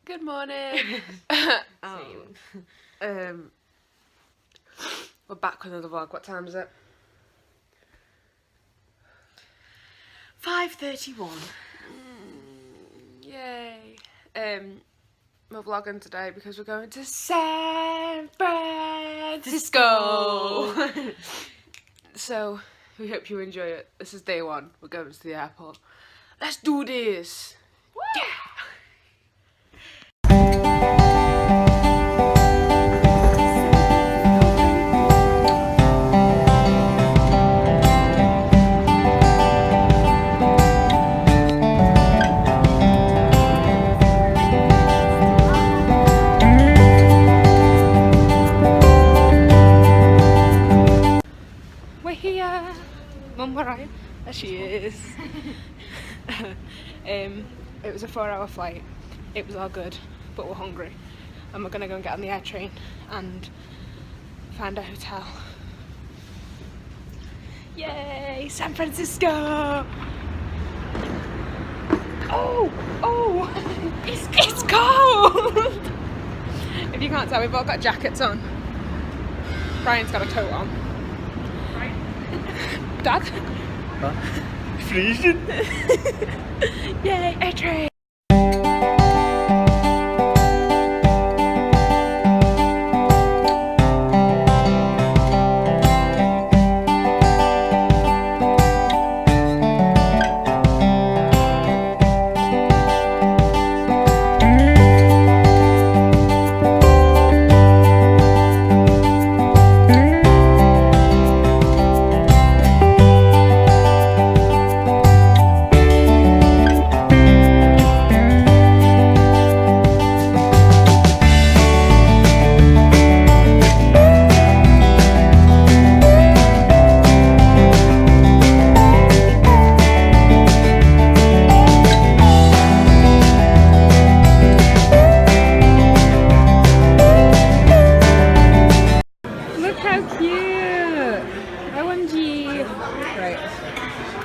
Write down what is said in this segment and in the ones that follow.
Good morning. We're back with another vlog. What time is it? 5:31. Yay. We're vlogging today because we're going to San Francisco. So we hope you enjoy it. This is day one. We're going to the airport. Let's do this. Woo! Yeah. We're here. Mum, where are you? There she is. It was a 4-hour flight. It was all good, but we're hungry. And we're gonna go and get on the air train and find a hotel. Yay! San Francisco! Oh! It's cold! If you can't tell, we've all got jackets on. Brian's got a coat on. Dad? Huh? Freezing? Yay, air train!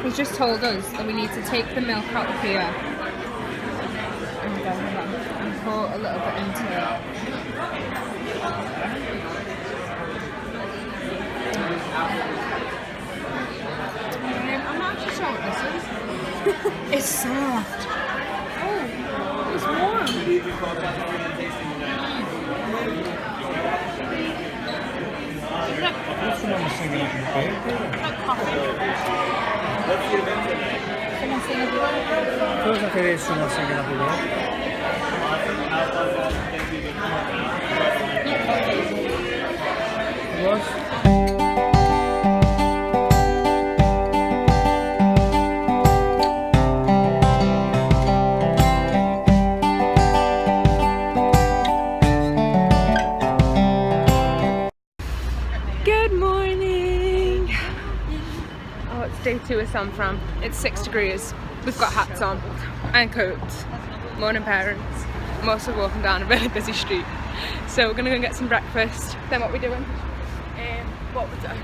He's just told us that we need to take the milk out of here and pour a little bit into it. I'm not actually sure what this is. It's soft. Oh, it's warm. Someone singing up in the bed. Like coffee. Someone singing up in the bed. Feels like it is someone singing up in the bed. It was. Good morning! Oh, it's day 2 of San Fran. It's 6 degrees. We've got hats on and coats. Morning parents. I'm also walking down a really busy street. So we're gonna go and get some breakfast. Then what are we doing?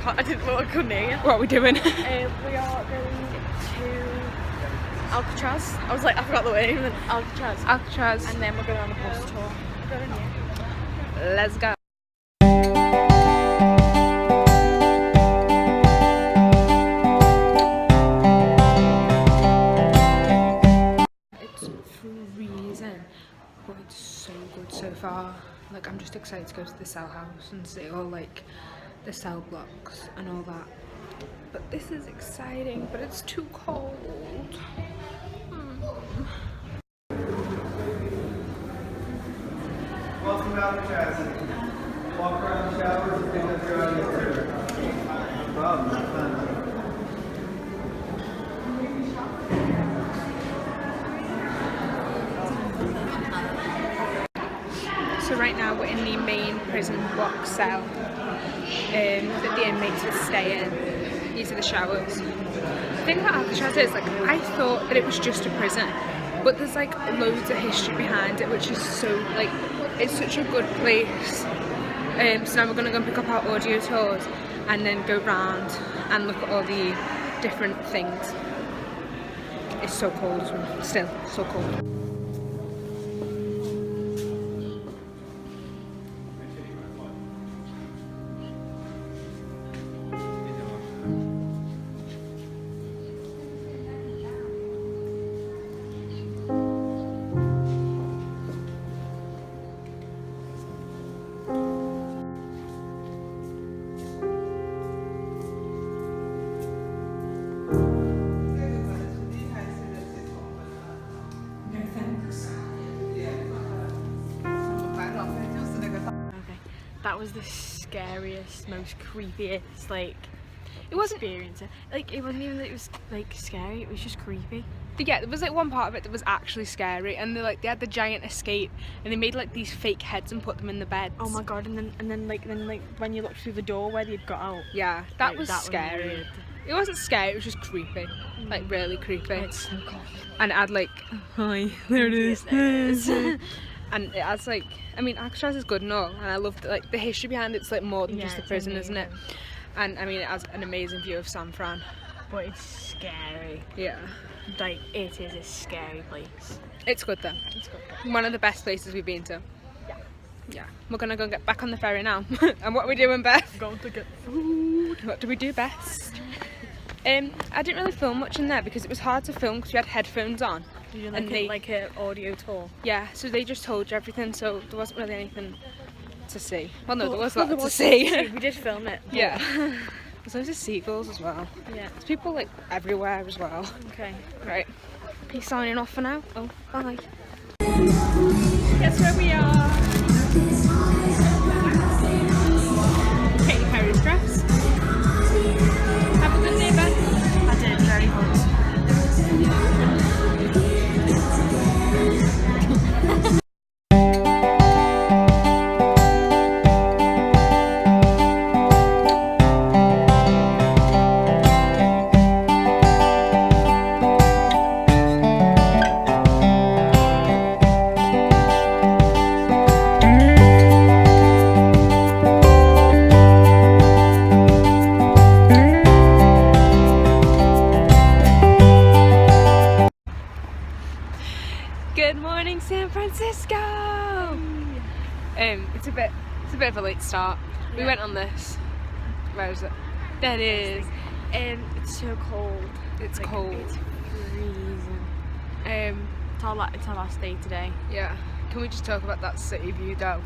I didn't know I couldn't hear you. What are we doing? We are going to Alcatraz. I was like, I forgot the name. Alcatraz. Alcatraz. And then we're going on a bus tour. We're going here. Let's go. It's freezing, but it's so good so far. Like, I'm just excited to go to the cell house and see all like the cell blocks and all that. But this is exciting, but it's too cold. Welcome to Alcatraz. Walk around the showers and think that you're on your trip. No problem, it's fun. So right now we're in the main prison block cell that the inmates would stay in. These are the showers. The thing about Alcatraz is, like, I thought that it was just a prison, but there's like loads of history behind it, which is so, like, it's such a good place. So now we're going to go and pick up our audio tours and then go round and look at all the different things. It's so cold as well. Still so cold. That was the scariest, most creepiest, like, It wasn't. experience. Like, it wasn't even that it was like scary. It was just creepy. Yeah, there was like one part of it that was actually scary, and they had the giant escape, and they made like these fake heads and put them in the beds. Oh my god! And then when you looked through the door where they'd got out. Yeah, that like, was scary. weird. It wasn't scary. It was just creepy, like really creepy. It's so cold. And it had like, hi, there it is. Yes, there it is. And it has like, I mean, Alcatraz is good and all, and I loved like the history behind it's like more than just the it's prison, isn't it? amazing. And I mean, it has an amazing view of San Fran. But it's scary. Yeah, Like, it is a scary place. it's good though. It's good. One of the best places we've been to. Yeah. We're gonna go get back on the ferry now. And what are we doing, Beth? Going to get Food. What do we do best? I didn't really film much in there because it was hard to film because we had headphones on. you And they- like an audio tour. Yeah, so they just told you everything, so there wasn't really anything to see. Well, no, there was a Well, lot there to see. We did film it. but- Yeah. There's loads of seagulls as well. Yeah. There's people like everywhere as well. Okay. Right. Peace signing off for now. Oh, bye. Guess where we are? Katy Perry's dress. Have a good day, Beth. I did very good. Good morning, San Francisco. It's a bit of a late start. We went on this. Where is it? There it is. It's so cold. It's Like, cold. It's freezing. It's our last day today. Yeah. Can we just talk about that city view though?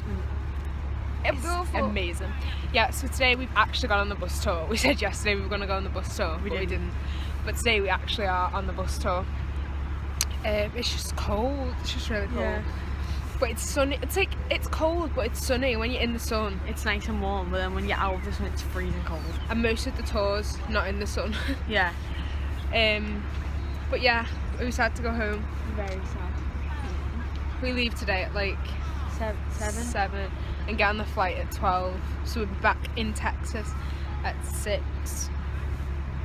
It's beautiful. amazing. Yeah, so today we've actually gone on the bus tour. We said yesterday we were going to go on the bus tour, but we didn't. But today we actually are on the bus tour. It's just cold. It's just really cold. Yeah. But it's sunny. It's cold, but it's sunny when you're in the sun. It's nice and warm, but then when you're out of the sun, it's freezing cold. And most of the tours not in the sun. Yeah. But yeah, we decided to go home. Very sad. We leave today at like 7. 7 and get on the flight at 12. So we'll be back in Texas at 6. Is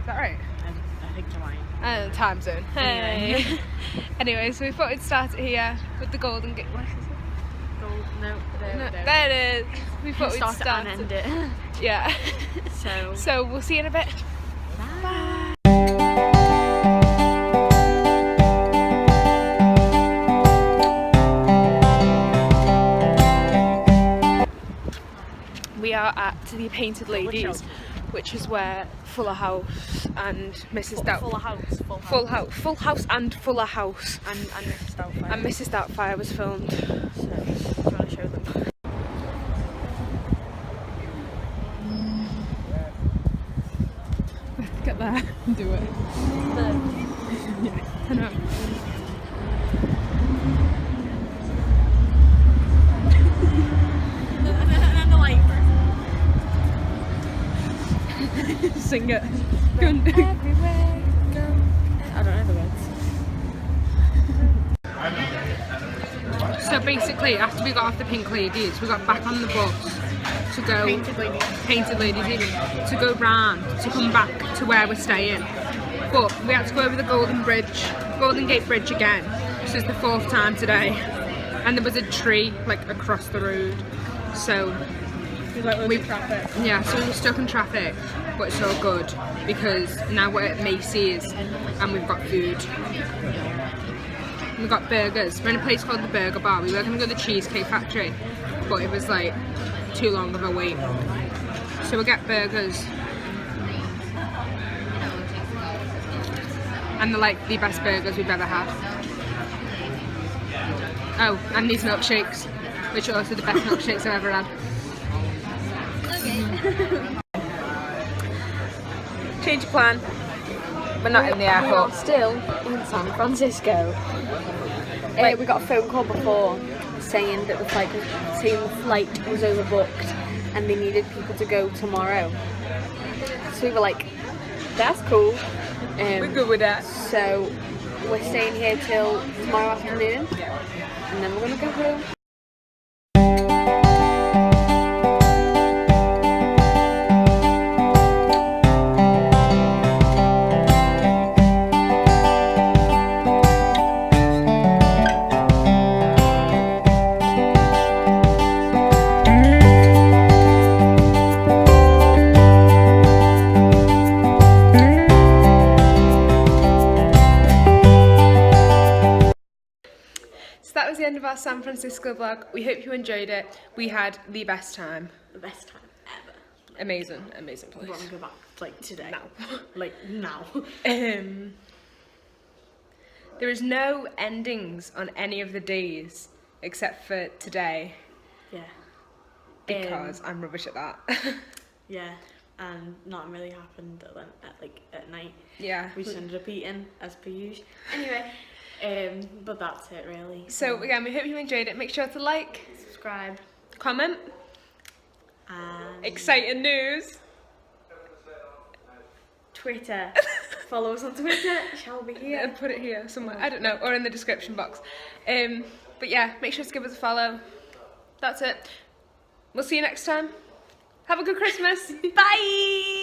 that right? I think you're right. Time zone. Anyway. Hey. Anyway, so we thought we'd start it here with the Golden Gate. What is it? No, No, there it is. We thought we'd start it start and end it. Yeah. So. So we'll see you in a bit. Bye. We are at the Painted Ladies, which is where Fuller House and Mrs. Doubtfire. Full House and Fuller House And Mrs. Doubtfire. and Mrs. Doubtfire was filmed. So, I'm trying to show them. Get there and do it. Yeah, I know. And the light. Sing it. Go and do it. Everywhere you go. I don't know the words. So basically, after we got off the Pink Ladies, we got back on the bus to go Painted Ladies even, to go round to come back to where we're staying. But we had to go over the Golden Gate Bridge again. This is the 4th time today, and there was a tree like across the road. So we so we were stuck in traffic, but it's all good because now we're at Macy's and we've got food. We got burgers. We're in a place called the Burger Bar. We were going to go to the Cheesecake Factory, but it was like too long of a wait. So we'll get burgers. And they're like the best burgers we've ever had. Oh, and these milkshakes, which are also the best milkshakes I've ever had. Change of plan. We're not in the We are airport. still in San Francisco. We got a phone call before saying that the flight was overbooked, and they needed people to go tomorrow. So we were like, that's cool. We're good with that. So we're staying here till tomorrow afternoon, and then we're gonna go home. That was the end of our San Francisco vlog. We hope you enjoyed it. We had the best time. The best time ever. Amazing, amazing place. We want to go back like today. Now. Like now. There is no endings on any of the days except for today Yeah. because I'm rubbish at that. Yeah. And nothing really happened at night. Yeah. We just ended up eating as per usual. Anyway. But that's it really. So again, we hope you enjoyed it. Make sure to like, Subscribe. comment, And exciting news. Twitter. Follow us on Twitter. Shall be here. And put it here somewhere. I don't know, or in the description box. But yeah, make sure to give us a follow. That's it. We'll see you next time. Have a good Christmas. Bye.